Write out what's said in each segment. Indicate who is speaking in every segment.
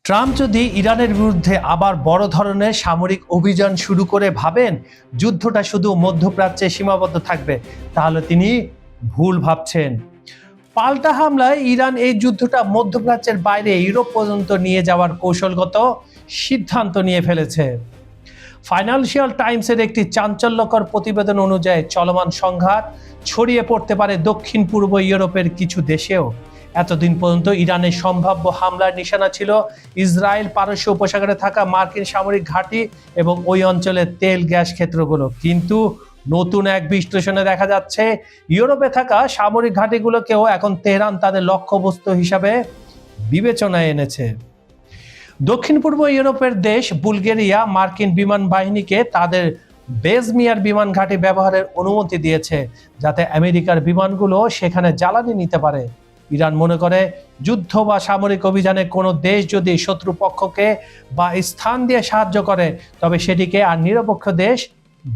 Speaker 1: Trump যদি ইরানের বিরুদ্ধে আবার বড় ধরনের সামরিক অভিযান শুরু করে ভাবেন যুদ্ধটা শুধু মধ্যপ্রাচ্যে সীমাবদ্ধ থাকবে, তাহলে তিনি ভুল ভাবছেন। পাল্টা হামলায় ইরান এই যুদ্ধটা মধ্যপ্রাচ্যের বাইরে ইউরোপ পর্যন্ত নিয়ে যাওয়ার কৌশলগত সিদ্ধান্ত নিয়ে ফেলেছে। ফাইন্যান্সিয়াল টাইমসের একটি চাঞ্চল্যকর প্রতিবেদন অনুযায়ী চলমান সংঘাত ছড়িয়ে পড়তে পারে দক্ষিণ পূর্ব ইউরোপের কিছু দেশেও। এতদিন পর্যন্ত ইরানের সম্ভাব্য হামলার নিশানা ছিল ইসরায়েল পারস্য উপসাগরে থাকা মার্কিন সামরিক ঘাঁটি এবং ওই অঞ্চলের তেল গ্যাস ক্ষেত্রগুলো। কিন্তু নতুন এক বিশ্লেষণে দেখা যাচ্ছে ইউরোপে থাকা সামরিক ঘাঁটিগুলোকেও এখন তেহরান তাদের লক্ষ্যবস্তু হিসাবে বিবেচনায় এনেছে। দক্ষিণ পূর্ব ইউরোপের দেশ বুলগেরিয়া মার্কিন বিমান বাহিনীকে তাদের বেজমিয়ার বিমান ঘাঁটি ব্যবহারের অনুমতি দিয়েছে, যাতে আমেরিকার বিমানগুলো সেখানে জ্বালানি নিতে পারে। ইরান মনে করে যুদ্ধ বা সামরিক অভিযানে কোনো দেশ যদি শত্রুপক্ষকে বা স্থান দিয়ে সাহায্য করে তবে সেটিকে আর নিরপেক্ষ দেশ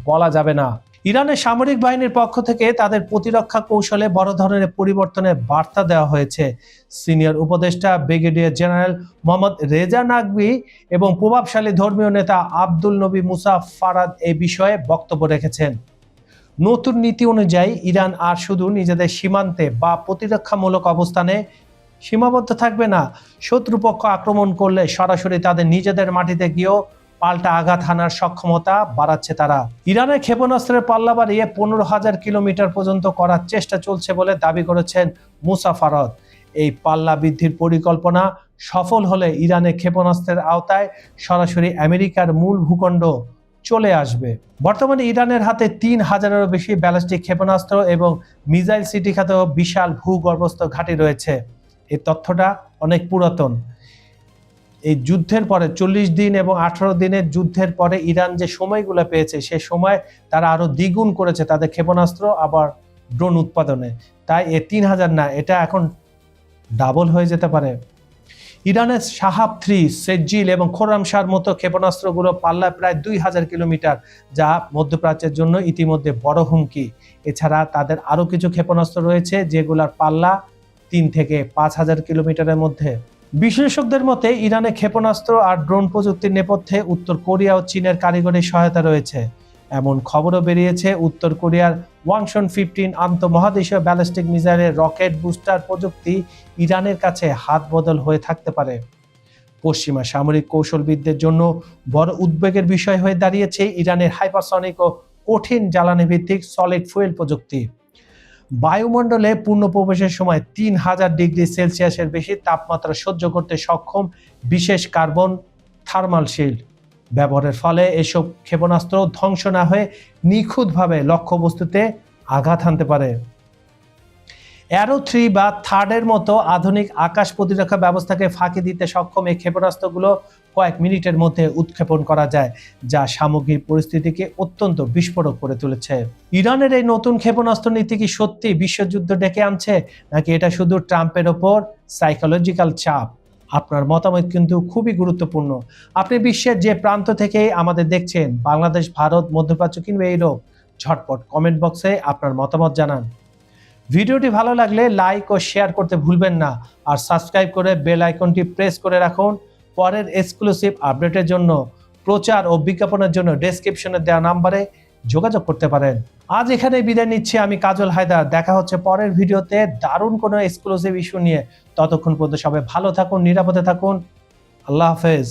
Speaker 1: বলা যাবে না। ইরানের সামরিক বাহিনীর পক্ষ থেকে তাদের প্রতিরক্ষা কৌশলে বড় ধরনের পরিবর্তনের বার্তা দেওয়া হয়েছে। সিনিয়র উপদেষ্টা ব্রিগেডিয়ার জেনারেল মোহাম্মদ রেজা নাকভি এবং প্রভাবশালী ধর্মীয় নেতা আব্দুল নবী মুসা ফারাদ এই বিষয়ে বক্তব্য রেখেছেন। নতুন নীতি অনুযায়ী ইরান আর শুধু নিজেদের সীমান্তে বা প্রতিরক্ষামূলক অবস্থানে সীমাবদ্ধ থাকবে না, শত্রুপক্ষ আক্রমণ করলে সরাসরি তাদের নিজেদের মাটিতে গিয়েও পাল্টা আঘাত হানার সক্ষমতা বাড়াচ্ছে তারা। ইরানের ক্ষেপণাস্ত্রের পাল্লা বাড়িয়ে 15,000 কিলোমিটার পর্যন্ত করার চেষ্টা চলছে বলে দাবি করেছেন মুসা ফারাদ। এই পাল্লা বৃদ্ধির পরিকল্পনা সফল হলে ইরানের ক্ষেপণাস্ত্রের আওতায় সরাসরি আমেরিকার মূল ভূখণ্ড চলে আসবে। বর্তমানে ইরানের হাতে 3,000-এরও বেশি ব্যালিস্টিক ক্ষেপণাস্ত্র এবং মিসাইল সিটি খ্যাত বিশাল ভূগর্ভস্থ ঘাঁটি রয়েছে। এই তথ্যটা অনেক পুরাতন। এই যুদ্ধের পরে 40 দিন এবং 18 দিনের যুদ্ধের পরে ইরান যে সময়গুলো পেয়েছে সে সময় তারা আরো দ্বিগুণ করেছে তাদের ক্ষেপণাস্ত্র আবার ড্রোন উৎপাদনে। তাই 3,000 না, এটা এখন ডাবল হয়ে যেতে পারে। ইরানের শাহাব 3, সেজ্জিল এবং খোরামশার মতো ক্ষেপণাস্ত্রগুলো পাল্লা প্রায় 2,000 কিলোমিটার, যা মধ্যপ্রাচ্যের জন্য ইতিমধ্যে বড় হুমকি। এছাড়া তাদের আরও কিছু ক্ষেপণাস্ত্র রয়েছে যেগুলোর পাল্লা 3 থেকে 5,000 কিলোমিটারের মধ্যে। বিশেষজ্ঞদের মতে ইরানের ক্ষেপণাস্ত্র আর ড্রোন প্রযুক্তির নেপথ্যে উত্তর কোরিয়া ও চীনের কারিগরি সহায়তা রয়েছে। এমন খবরও বেরিয়েছে উত্তর কোরিয়ার ওয়াংশন 15 আন্তঃমহাদেশীয় ব্যালিস্টিক মিসাইলের রকেট বুস্টার প্রযুক্তি ইরানের কাছে হাত বদল হয়ে থাকতে পারে। পশ্চিমা সামরিক কৌশলবিদদের জন্য বড় উদ্বেগের বিষয় হয়ে দাঁড়িয়েছে ইরানের হাইপারসনিক ও কঠিন জ্বালানি ভিত্তিক সলিড ফুয়েল প্রযুক্তি। বায়ুমণ্ডলে পূর্ণ প্রবেশের সময় 3,000 ডিগ্রি সেলসিয়াসের বেশি তাপমাত্রা সহ্য করতে সক্ষম বিশেষ কার্বন থার্মাল শিল্ড ব্যবহারের ফলে এসব ক্ষেপণাস্ত্র ধ্বংস না হয়ে নিখুঁতভাবে লক্ষ্যবস্তুতে আঘাত হানতে পারে। অ্যারো 3 বা থার্ডের মতো আধুনিক আকাশ প্রতিরক্ষা ব্যবস্থাকে ফাঁকি দিতে সক্ষম এই ক্ষেপণাস্ত্রগুলো কয়েক মিনিটের মধ্যে উৎক্ষেপণ করা যায়, যা সামগ্রিক পরিস্থিতিকে অত্যন্ত বিস্ফোরক করে তুলেছে। ইরানের এই নতুন ক্ষেপণাস্ত্র নীতি কি সত্যি বিশ্বযুদ্ধ ডেকে আনছে, নাকি এটা শুধু ট্রাম্পের ওপর সাইকোলজিক্যাল চাপ? আপনার মতামত কিন্তু খুবই গুরুত্বপূর্ণ। আপনি বিশ্বের যে প্রান্ত থেকে আমাদের দেখছেন, বাংলাদেশ, ভারত, মধ্যপ্রাচ্য কিংবা ইউরোপ, ঝটপট কমেন্ট বক্সে আপনার মতামত জানান। ভিডিওটি ভালো লাগলে লাইক ও শেয়ার করতে ভুলবেন না, আর সাবস্ক্রাইব করে বেল আইকনটি প্রেস করে রাখুন। পরের এক্সক্লুসিভ আপডেটের জন্য, প্রচার ও বিজ্ঞাপনের জন্য ডেসক্রিপশনে দেওয়া নাম্বারে যোগাযোগ করতে পারেন। আজ এখানে বিদায় নিচ্ছি, আমি কাজল হায়দার। দেখা হচ্ছে পরের ভিডিওতে দারুণ কোনো এক্সক্লুসিভ ইস্যু নিয়ে। ততক্ষণ পর্যন্ত সবাই ভালো থাকুন, নিরাপদে থাকুন। আল্লাহ হাফেজ।